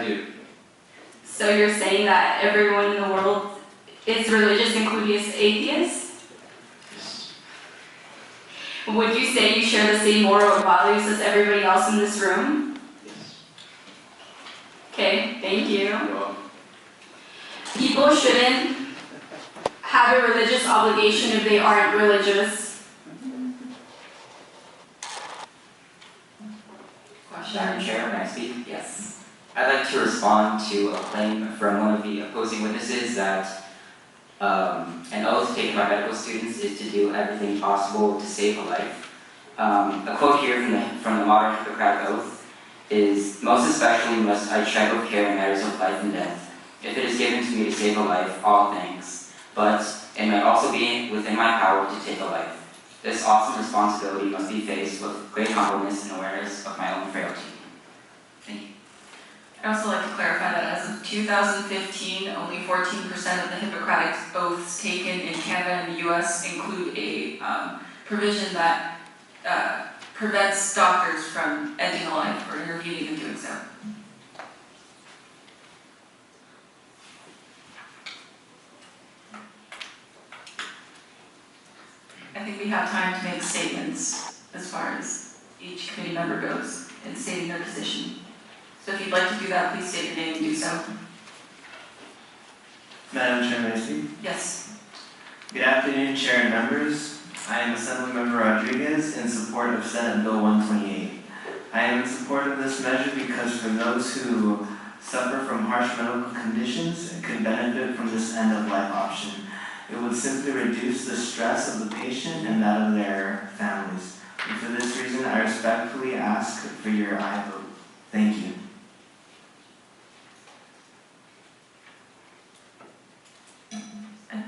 I do. So you're saying that everyone in the world is religious, including atheists? Yes. Would you say you share the same moral values as everybody else in this room? Yes. Okay, thank you. You're welcome. People shouldn't have a religious obligation if they aren't religious. Madam Chair, may I speak? Yes. I'd like to respond to a claim from one of the opposing witnesses that an oath taken by medical students is to do everything possible to save a life. A quote here from the modern Hippocratic Oath is, "Most especially must I tread with care in matters of life and death. If it is given to me to save a life, all thanks. But it may also be within my power to take a life. This awesome responsibility must be faced with great humbleness and awareness of my own frailty." Thank you. I'd also like to clarify that as of 2015, only 14% of the Hippocratic oaths taken in Canada and the US include a provision that prevents doctors from ending a life or intervening in doing so. I think we have time to make statements as far as each committee member goes in stating their position. So if you'd like to do that, please state your name and do so. Madam Chair, may I speak? Yes. Good afternoon, Chair and members. I am Assemblymember Rodriguez in support of Senate Bill 128. I am in support of this measure because for those who suffer from harsh medical conditions and could benefit from this end-of-life option, it would simply reduce the stress of the patient and that of their families. And for this reason, I respectfully ask for your aye vote. Thank you.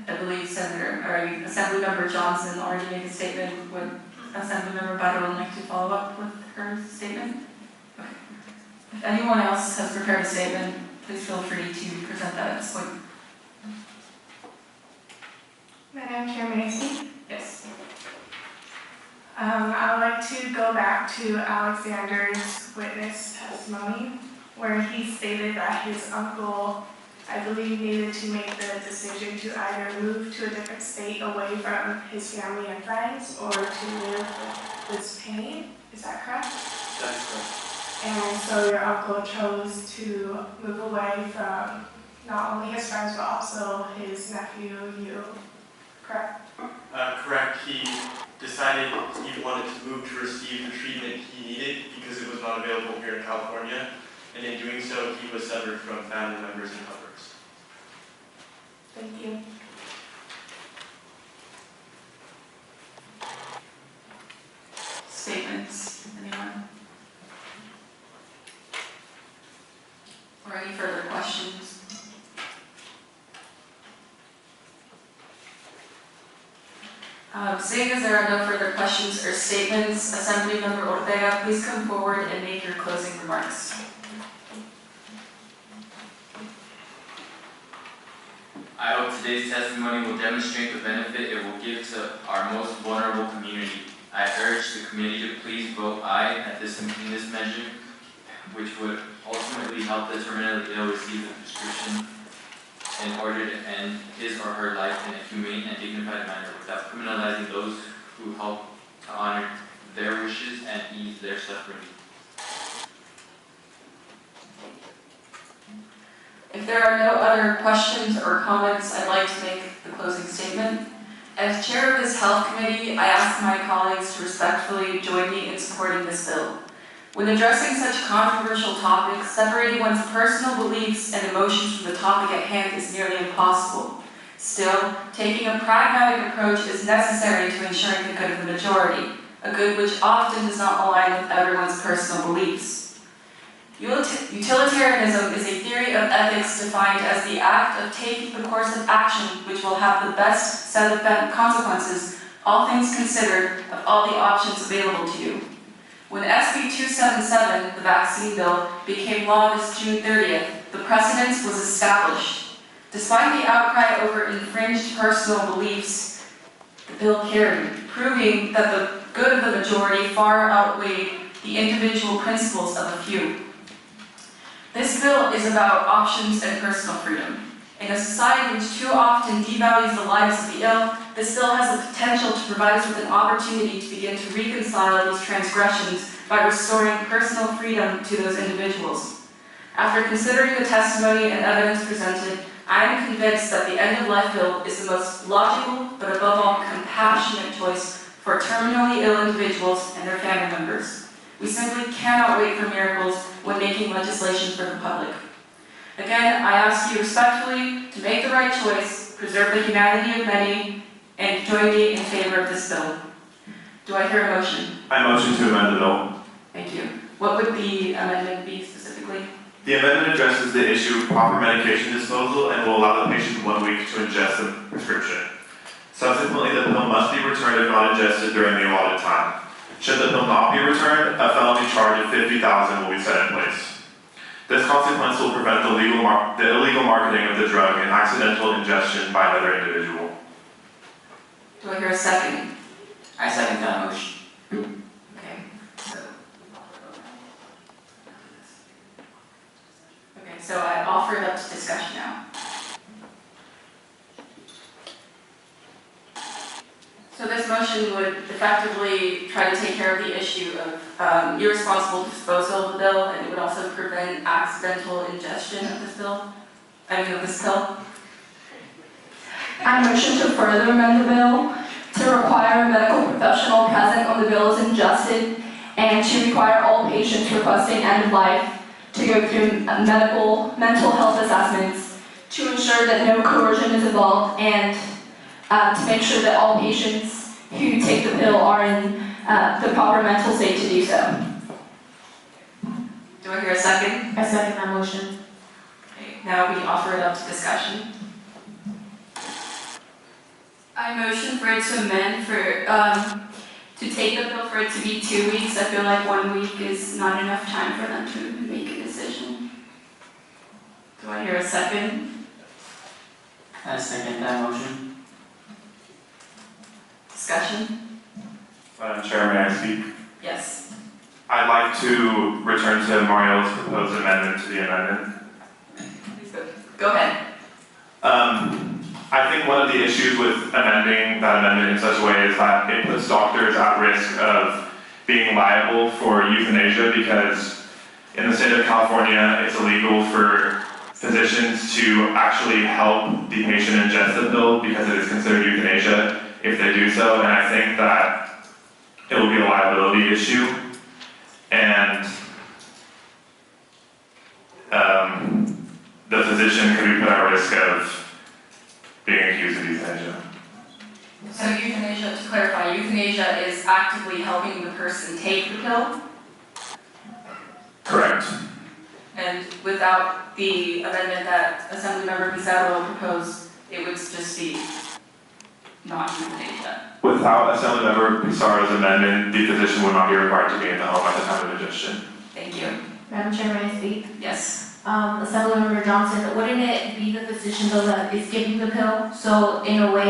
I believe Assemblymember Johnson already made a statement. Would Assemblymember Barron like to follow up with her statement? Okay. If anyone else has prepared a statement, please feel free to present that at this point. Madam Chair, may I speak? Yes. I would like to go back to Alexander's witness testimony, where he stated that his uncle, I believe, needed to make the decision to either move to a different state away from his family and friends or to live with this pain. Is that correct? That's correct. And so your uncle chose to move away from not only his friends but also his nephew, you, correct? Correct. He decided he wanted to move to receive the treatment he needed because it was not available here in California, and in doing so, he was severed from family members and others. Thank you. Statements, anyone? Or any further questions? Seeing as there are no further questions or statements, Assemblymember Ortega, please come forward and make your closing remarks. I hope today's testimony will demonstrate the benefit it will give to our most vulnerable community. I urge the committee to please vote aye in this measure, which would ultimately help the terminally ill receive the prescription in order to end his or her life in a humane and dignified manner without criminalizing those who help to honor their wishes and ease their suffering. If there are no other questions or comments, I'd like to make the closing statement. As chair of this health committee, I ask my colleagues to respectfully join me in supporting this bill. When addressing such controversial topics, separating one's personal beliefs and emotions from the topic at hand is nearly impossible. Still, taking a pragmatic approach is necessary to ensuring the good of the majority, a good which often does not align with everyone's personal beliefs. Utilitarianism is a theory of ethics defined as the act of taking the course of action which will have the best set of consequences, all things considered, of all the options available to you. When SB 277, the vaccine bill, became law this June 30th, the precedence was established. Despite the outcry over infringed personal beliefs, the bill carried, proving that the good of the majority far outweighed the individual principles of a few. This bill is about options and personal freedom. In a society which too often devalues the lives of the ill, this bill has the potential to provide us with an opportunity to begin to reconcile these transgressions by restoring personal freedom to those individuals. After considering the testimony and evidence presented, I am convinced that the end-of-life bill is the most logical, but above all, compassionate choice for terminally ill individuals and their family members. We simply cannot wait for miracles when making legislation for the public. Again, I ask you respectfully to make the right choice, preserve the humanity of many, and join me in favor of this bill. Do I hear a motion? I motion to amend the bill. Thank you. What would the amendment be specifically? The amendment addresses the issue of proper medication disposal and will allow the patient 1 week to ingest the prescription. Subsequently, the pill must be returned if not ingested during the allotted time. Should the pill not be returned, a felony charge of $50,000 will be set in place. This consequence will prevent the illegal marketing of the drug and accidental ingestion by another individual. Do I hear a second? I second that motion. Okay. So I offer it up to discussion now. So this motion would effectively try to take care of the issue of irresponsible disposal of the bill, and it would also prevent accidental ingestion of this bill. Of this pill. I motion to further amend the bill to require a medical professional present when the bill is ingested and to require all patients requesting end of life to go through mental health assessments to ensure that no coercion is involved and to make sure that all patients who take the pill are in the proper mental state to do so. Do I hear a second? I second that motion. Okay, now we offer it up to discussion. I motion for it to amend to take the bill for it to be 2 weeks. I feel like 1 week is not enough time for them to make a decision. Do I hear a second? I second that motion. Discussion? Madam Chair, may I speak? Yes. I'd like to return to Mario's proposed amendment to the amendment. Please go ahead. I think one of the issues with amending that amendment in such a way is that it puts doctors at risk of being liable for euthanasia because in the state of California, it's illegal for physicians to actually help the patient ingest the pill because it is considered euthanasia if they do so, and I think that it will be a liability issue, and the physician could be put at risk of being accused of euthanasia. So euthanasia, to clarify, euthanasia is actively helping the person take the pill, Correct. and without the amendment that Assemblymember Pizarro proposed, it would just be not euthanasia. Without Assemblymember Pizarro's amendment, the physician would not be required to be in the home at the time of ingestion. Thank you. Madam Chair, may I speak? Yes. Assemblymember Johnson, wouldn't it be the physician though that is giving the pill? So in a way,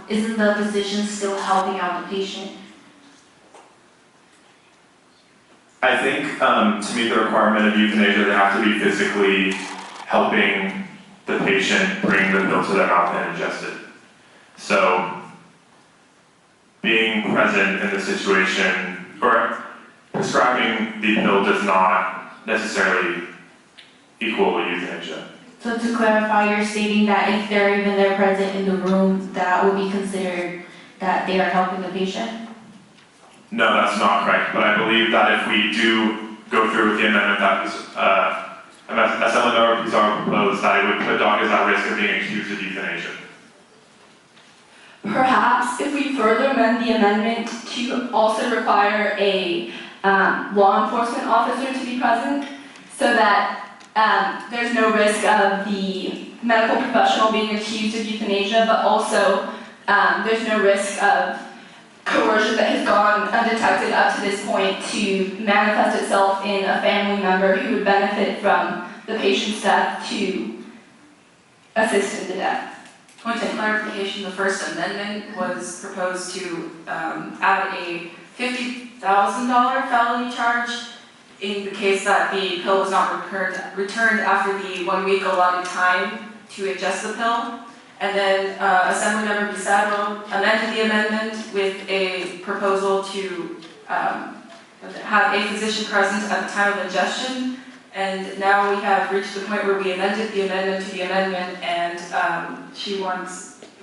isn't the physician still helping out the patient? I think to meet the requirement of euthanasia, they have to be physically helping the patient bring the pill to their mouth and ingest it. So being present in the situation, or prescribing the pill does not necessarily equal euthanasia. So to clarify, you're stating that if they're even there present in the room, that would be considered that they are helping the patient? No, that's not correct, but I believe that if we do go through with the amendment that was, Assemblymember Pizarro proposed, that it would put doctors at risk of being accused of euthanasia. Perhaps if we further amend the amendment to also require a law enforcement officer to be present so that there's no risk of the medical professional being accused of euthanasia, but also there's no risk of coercion that has gone undetected up to this point to manifest itself in a family member who would benefit from the patient's death to assist in the death. Point of clarification, the First Amendment was proposed to add a $50,000 felony charge in the case that the pill was not returned after the 1 week allotted time to ingest the pill. And then Assemblymember Pizarro amended the amendment with a proposal to have a physician present at the time of ingestion. And now we have reached the point where we amended the amendment to the amendment, and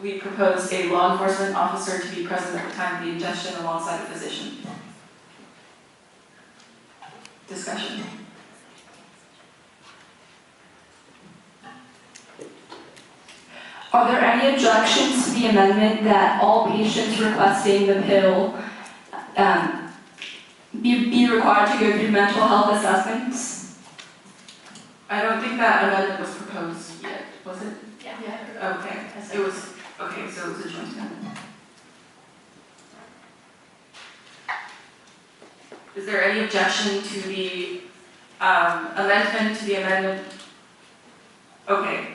we propose a law enforcement officer to be present at the time of the ingestion alongside a physician. Discussion. Are there any objections to the amendment that all patients requesting the pill be required to go through mental health assessments? I don't think that amendment was proposed yet, was it? Yeah. Okay, it was, okay, so it was a joint amendment. Is there any objection to the amendment to the amendment? Okay,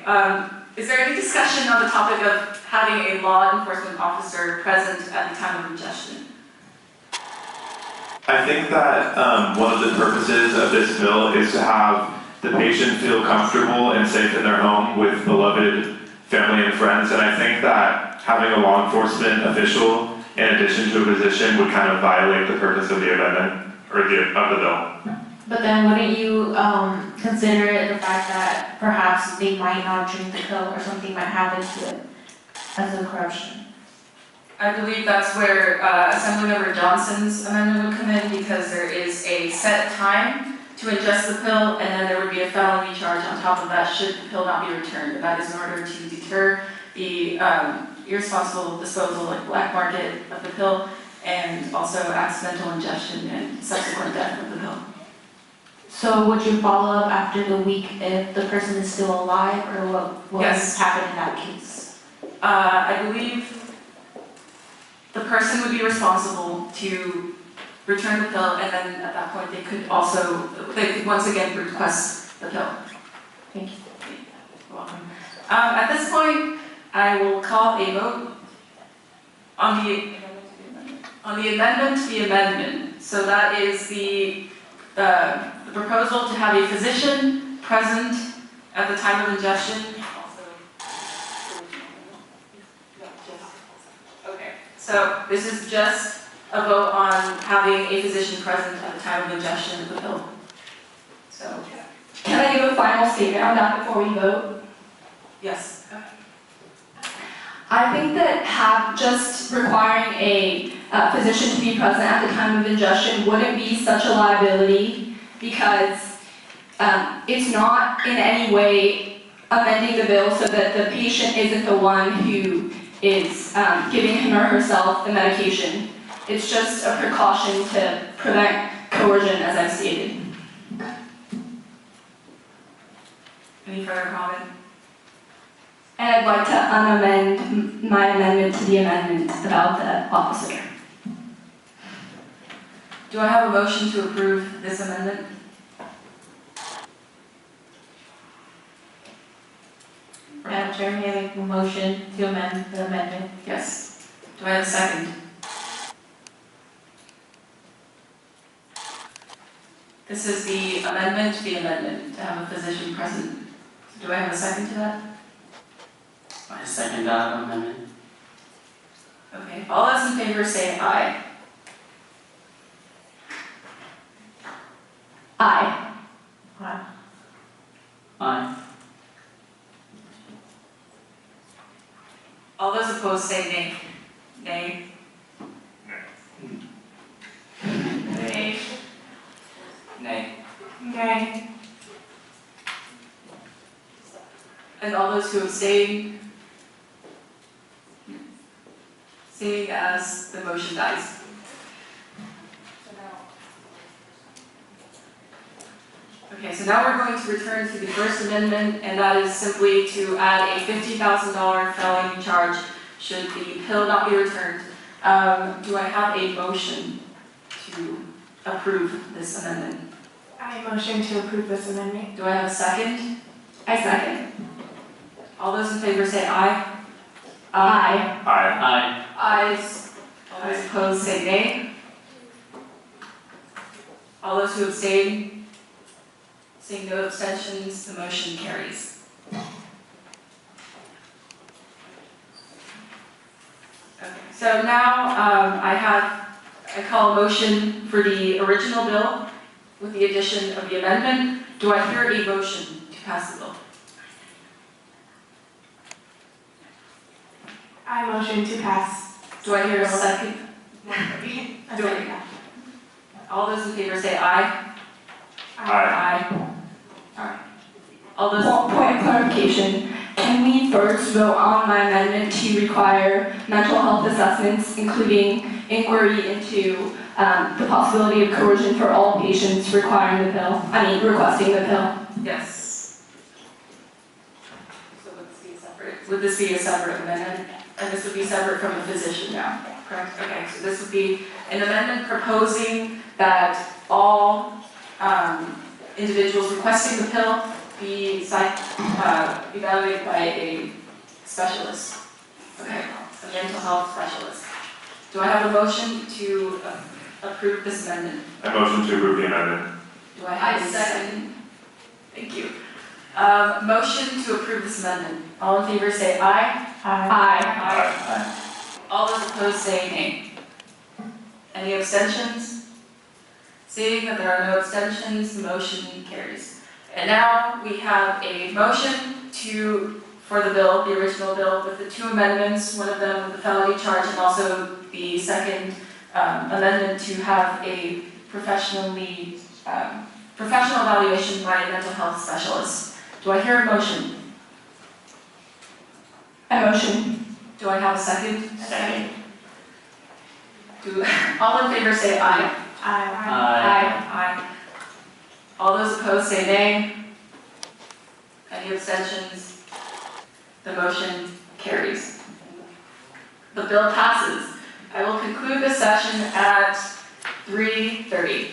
is there any discussion on the topic of having a law enforcement officer present at the time of ingestion? I think that one of the purposes of this bill is to have the patient feel comfortable and safe in their home with beloved family and friends, and I think that having a law enforcement official in addition to a physician would kind of violate the purpose of the amendment, or of the bill. But then wouldn't you consider the fact that perhaps they might not drink the pill or something might happen to it as a corruption? I believe that's where Assemblymember Johnson's amendment would come in, because there is a set time to ingest the pill, and then there would be a felony charge on top of that should the pill not be returned. And that is in order to deter the irresponsible disposal, like black market of the pill, and also accidental ingestion and subsequent death of the pill. So would you follow up after the week if the person is still alive, or what would Yes. happen in that case? I believe the person would be responsible to return the pill, and then at that point they could once again request the pill. Thank you. You're welcome. At this point, I will call a vote on the amendment to the amendment. So that is the proposal to have a physician present at the time of ingestion. Okay, so this is just a vote on having a physician present at the time of ingestion of the pill. So, Can I give a final statement on that before we vote? yes. I think that just requiring a physician to be present at the time of ingestion wouldn't be such a liability, because it's not in any way amending the bill so that the patient isn't the one who is giving him or herself the medication. It's just a precaution to prevent coercion, as I've stated. Any further comment? And I'd like to unamend my amendment to the amendment about the officer. Do I have a motion to approve this amendment? Madam Chair, may I make a motion to amend the amendment? Yes. Do I have a second? This is the amendment to the amendment, to have a physician present. Do I have a second to that? I second that amendment. Okay, all those in favor say aye. Aye. Aye. Aye. All those opposed say nay. Nay. Nay. Nay. Nay. And all those who abstain? Seeing as the motion dies. Okay, so now we're going to return to the first amendment, and that is simply to add a $50,000 felony charge should the pill not be returned. Do I have a motion to approve this amendment? I motion to approve this amendment. Do I have a second? I second. All those in favor say aye. Aye. Aye. Aye. Ayes. All those opposed say nay. All those who abstain? Seeing no abstentions, the motion carries. Okay, so now I call a motion for the original bill with the addition of the amendment. Do I hear a motion to pass the bill? I motion to pass. Do I hear a second? A Do I- second. All those in favor say aye. Aye. Alright. All those, Well, point of clarification, can we first vote on my amendment to require mental health assessments, including inquiry into the possibility of coercion for all patients requiring the pill, requesting the pill? yes. So would this be a separate amendment? And this would be separate from the physician now, correct? Okay, so this would be an amendment proposing that all individuals requesting the pill be evaluated by a specialist. Okay, a mental health specialist. Do I have a motion to approve this amendment? I motion to approve the amendment. Do I have a second? Thank you. Motion to approve this amendment. All in favor say aye. Aye. All those opposed say nay. Any abstentions? Seeing that there are no abstentions, the motion carries. And now we have a motion for the bill, the original bill, with the two amendments, one of them with the felony charge and also the second amendment to have a professional evaluation by a mental health specialist. Do I hear a motion? I motion. Do I have a second? Second. All in favor say aye. Aye. Aye. All those opposed say nay. Any abstentions? The motion carries. The bill passes. I will conclude this session at 3:30.